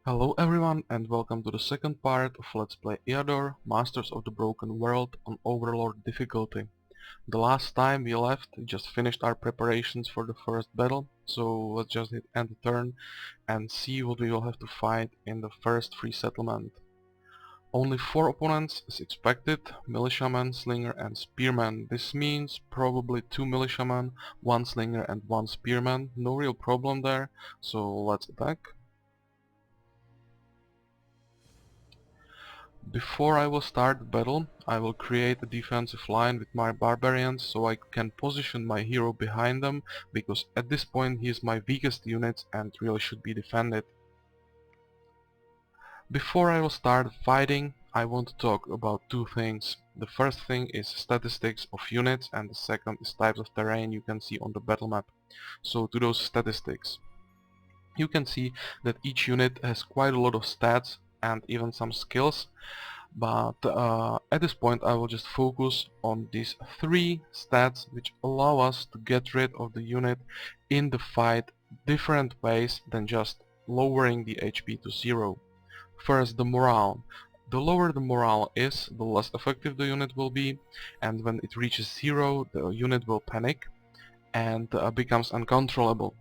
Hello everyone and welcome to the second part of Let's Play Eador, Masters of the Broken World on Overlord difficulty. The last time we left, we just finished our preparations for the first battle, so let's just hit end turn and see what we will have to fight in the first free settlement. Only 4 opponents is expected: militiaman, slinger and spearman. This means probably 2 militiamen, 1 slinger and 1 spearman. No real problem there, so let's attack. Before I will start the battle, I will create a defensive line with my barbarians so I can position my hero behind them, because at this point he is my weakest unit and really should be defended. Before I will start fighting, I want to talk about two things. The first thing is statistics of units and the second is types of terrain you can see on the battle map. So to those statistics. You can see that each unit has quite a lot of stats and even some skills. But at this point I will just focus on these 3 stats which allow us to get rid of the unit in the fight different ways than just lowering the HP to 0. First, the morale. The lower the morale is, the less effective the unit will be, and when it reaches 0 the unit will panic and becomes uncontrollable.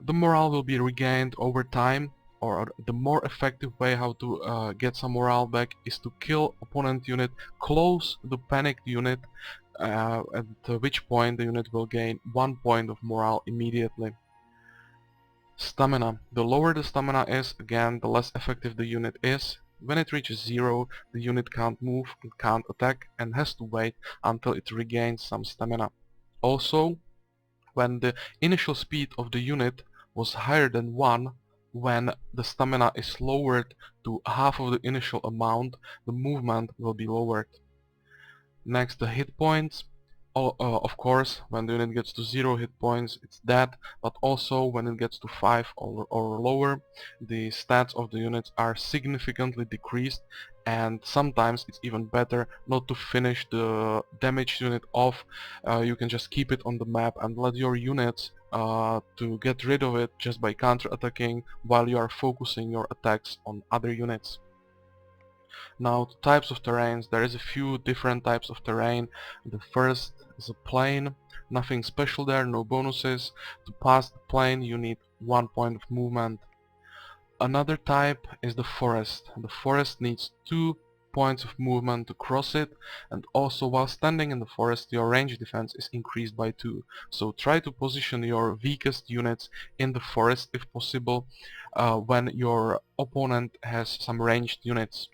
The morale will be regained over time, or the more effective way how to get some morale back is to kill opponent unit close the panicked unit, at which point the unit will gain 1 point of morale immediately. Stamina. The lower the stamina is, again, the less effective the unit is. When it reaches 0, the unit can't move, it can't attack, and has to wait until it regains some stamina. Also, when the initial speed of the unit was higher than 1, when the stamina is lowered to half of the initial amount, the movement will be lowered. Next, the hit points. Of course, when the unit gets to 0 hit points, it's dead, but also when it gets to 5 or lower, the stats of the units are significantly decreased, and sometimes it's even better not to finish the damaged unit off. You can just keep it on the map and let your units to get rid of it just by counter-attacking while you are focusing your attacks on other units. Now, the types of terrains, there is a few different types of terrain. The first is a plain, nothing special there, no bonuses. To pass the plain you need 1 point of movement. Another type is the forest. The forest needs 2 points of movement to cross it, and also while standing in the forest your range defense is increased by 2. So try to position your weakest units in the forest if possible, when your opponent has some ranged units.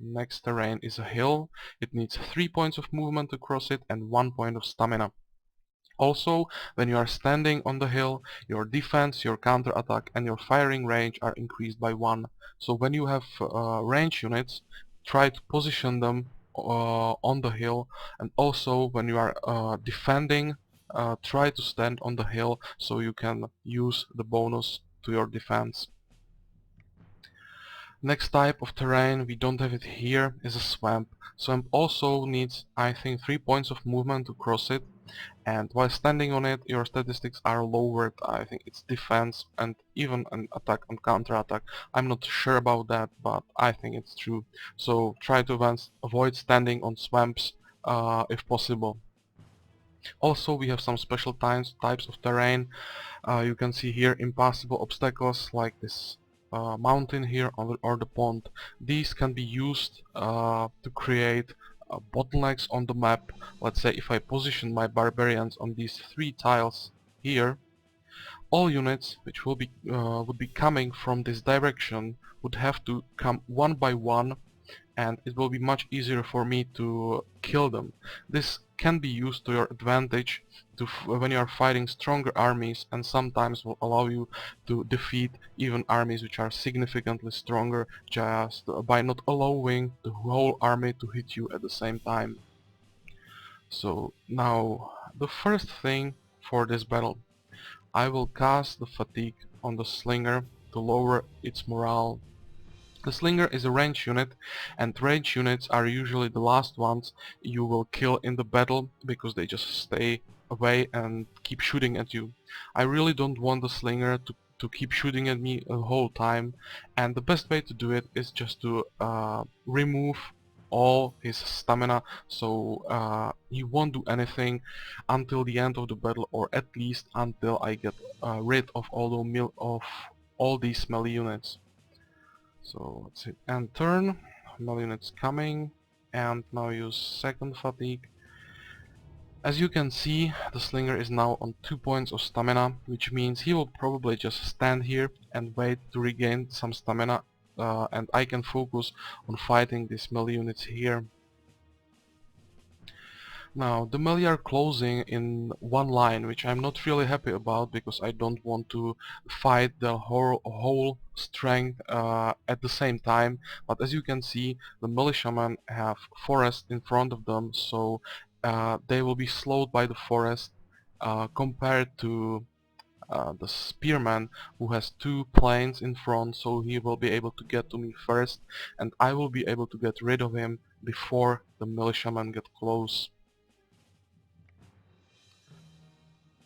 Next terrain is a hill. It needs 3 points of movement to cross it and 1 point of stamina. Also, when you are standing on the hill, your defense, your counter-attack and your firing range are increased by 1. So when you have range units, try to position them on the hill, and also when you are defending, try to stand on the hill so you can use the bonus to your defense. Next type of terrain, we don't have it here, is a swamp. Swamp also needs, I think, 3 points of movement to cross it, and while standing on it your statistics are lowered. I think it's defense and even an attack and counter-attack. I'm not sure about that, but I think it's true. So try to avoid standing on swamps if possible. Also, we have some special types of terrain. You can see here impassable obstacles like this mountain here or the pond. These can be used to create bottlenecks on the map. Let's say if I position my barbarians on these 3 tiles here, all units which would be coming from this direction would have to come one by one, and it will be much easier for me to kill them. This can be used to your advantage when you are fighting stronger armies, and sometimes will allow you to defeat even armies which are significantly stronger just by not allowing the whole army to hit you at the same time. So now, the first thing for this battle, I will cast the fatigue on the slinger to lower its morale. The slinger is a range unit, and range units are usually the last ones you will kill in the battle because they just stay away and keep shooting at you. I really don't want the slinger to keep shooting at me the whole time, and the best way to do it is just to remove all his stamina, so he won't do anything until the end of the battle, or at least until I get rid of all these melee units. So let's hit end turn, melee units coming, and now use second fatigue. As you can see, the slinger is now on 2 points of stamina, which means he will probably just stand here and wait to regain some stamina, and I can focus on fighting these melee units here. Now, the melee are closing in one line, which I'm not really happy about, because I don't want to fight the whole strength at the same time. But as you can see, the militiamen have forest in front of them, so they will be slowed by the forest compared to the spearman, who has 2 planes in front, so he will be able to get to me first, and I will be able to get rid of him before the militiamen get close.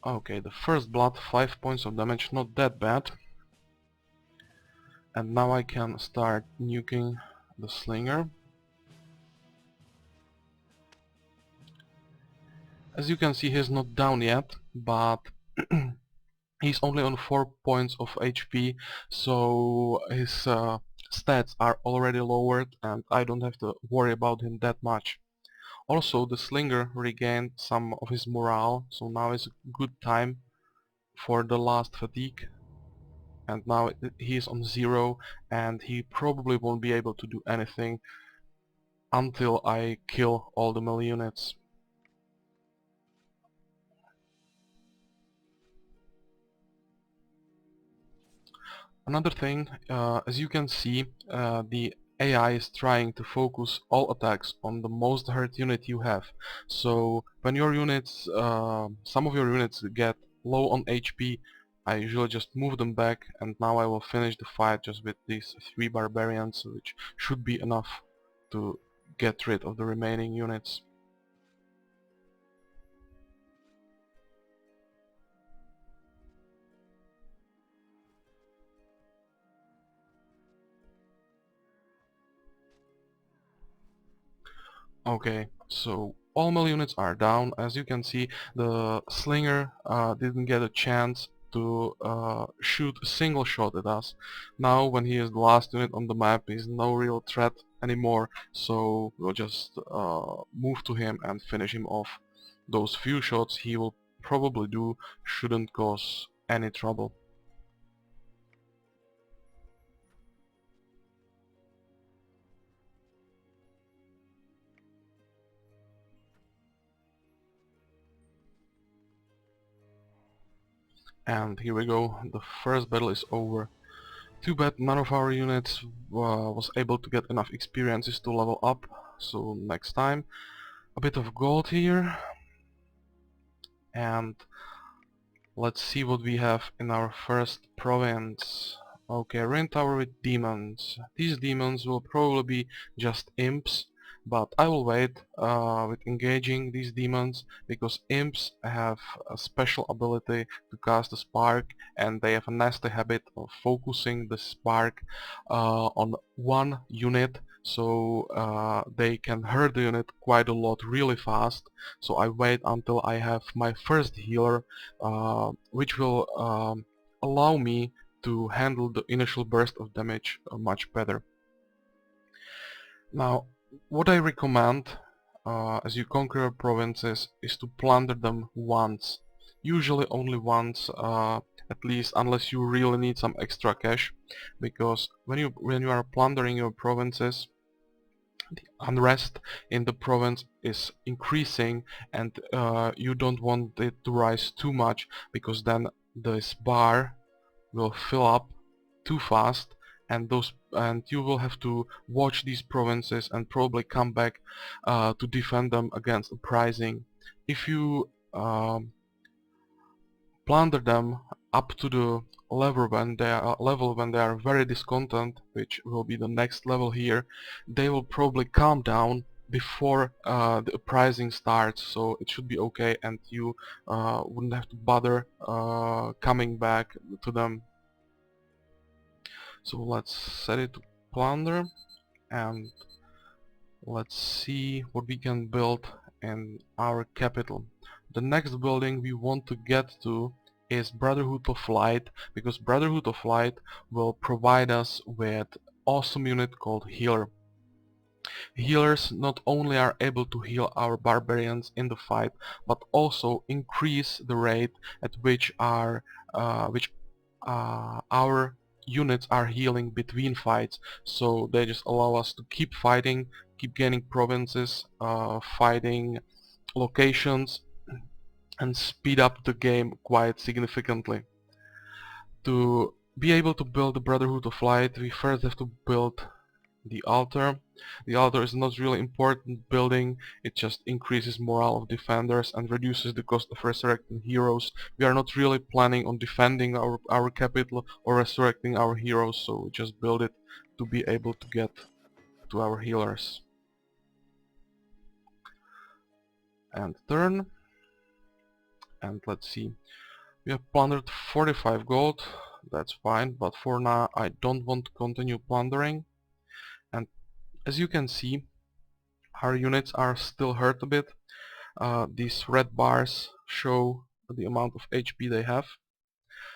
Okay, the first blood, 5 points of damage, not that bad. And now I can start nuking the slinger. As you can see, he's not down yet, but he's only on 4 points of HP, so his stats are already lowered and I don't have to worry about him that much. Also, the slinger regained some of his morale, so now is a good time for the last fatigue. And now he is on 0, and he probably won't be able to do anything until I kill all the melee units. Another thing, as you can see, the AI is trying to focus all attacks on the most hurt unit you have. So when your units, some of your units get low on HP, I usually just move them back, and now I will finish the fight just with these 3 barbarians, which should be enough to get rid of the remaining units. Okay, so all melee units are down. As you can see, the slinger didn't get a chance to shoot a single shot at us. Now, when he is the last unit on the map, he's no real threat anymore, so we'll just move to him and finish him off. Those few shots he will probably do shouldn't cause any trouble. And here we go, the first battle is over. Too bad none of our units was able to get enough experiences to level up, so next time. A bit of gold here, and let's see what we have in our first province. Okay, Rain Tower with demons. These demons will probably be just imps, but I will wait with engaging these demons, because imps have a special ability to cast a spark, and they have a nasty habit of focusing the spark on one unit, so they can hurt the unit quite a lot really fast. So I wait until I have my first healer, which will allow me to handle the initial burst of damage much better. Now, what I recommend as you conquer provinces is to plunder them once. Usually only once, at least, unless you really need some extra cash, because when you are plundering your provinces, the unrest in the province is increasing, and you don't want it to rise too much, because then this bar will fill up too fast, and you will have to watch these provinces and probably come back to defend them against uprising. If you plunder them up to the level when they are very discontent, which will be the next level here, they will probably calm down before the uprising starts, so it should be okay, and you wouldn't have to bother coming back to them. So let's set it to plunder, and let's see what we can build in our capital. The next building we want to get to is Brotherhood of Light, because Brotherhood of Light will provide us with awesome unit called Healer. Healers not only are able to heal our barbarians in the fight, but also increase the rate at which our units are healing between fights. So they just allow us to keep fighting, keep gaining provinces, fighting locations, and speed up the game quite significantly. To be able to build the Brotherhood of Light, we first have to build the altar. The altar is not really important building, it just increases morale of defenders and reduces the cost of resurrecting heroes. We are not really planning on defending our capital or resurrecting our heroes, so we just build it to be able to get to our healers. And turn. And let's see. We have plundered 45 gold, that's fine, but for now I don't want to continue plundering. And as you can see, our units are still hurt a bit. These red bars show the amount of HP they have.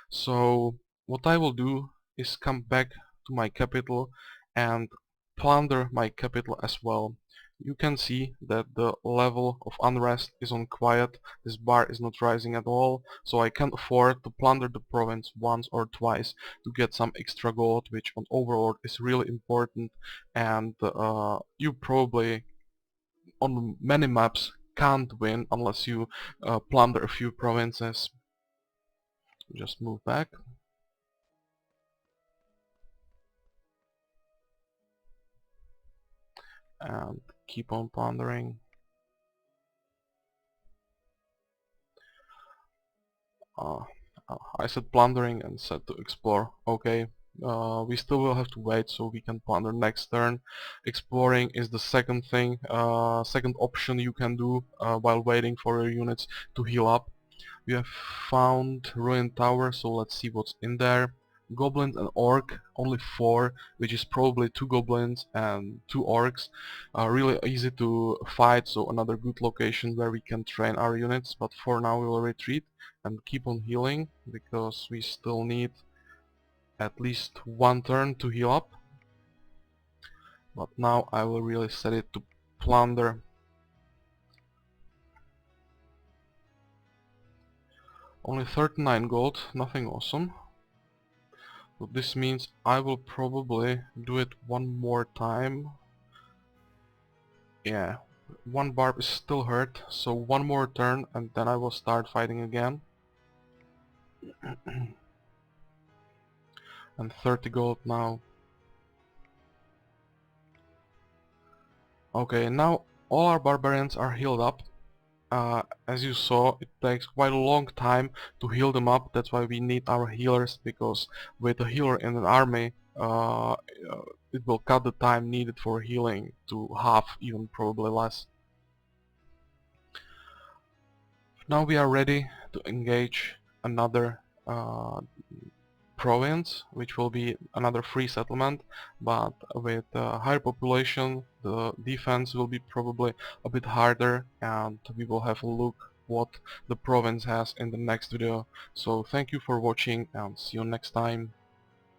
So what I will do is come back to my capital and plunder my capital as well. You can see that the level of unrest is on quiet. This bar is not rising at all, so I can afford to plunder the province once or twice to get some extra gold, which on Overlord is really important, and you probably on many maps can't win unless you plunder a few provinces. Just move back. And keep on plundering. Uh, I said plundering and said to explore. Okay, we still will have to wait so we can plunder next turn. Exploring is the second thing, second option you can do while waiting for your units to heal up. We have found ruined tower, so let's see what's in there. Goblins and orc, only 4, which is probably 2 goblins and 2 orcs. Really easy to fight, so another good location where we can train our units, but for now we will retreat and keep on healing, because we still need at least 1 turn to heal up. But now I will really set it to plunder. Only 39 gold, nothing awesome. So this means I will probably do it one more time. Yeah, one barb is still hurt, so one more turn and then I will start fighting again. And 30 gold now. Okay, now all our barbarians are healed up. As you saw, it takes quite a long time to heal them up. That's why we need our healers, because with a healer in an army, it will cut the time needed for healing to half, even probably less. Now we are ready to engage another province, which will be another free settlement, but with higher population the defense will be probably a bit harder, and we will have a look what the province has in the next video. So thank you for watching and see you next time.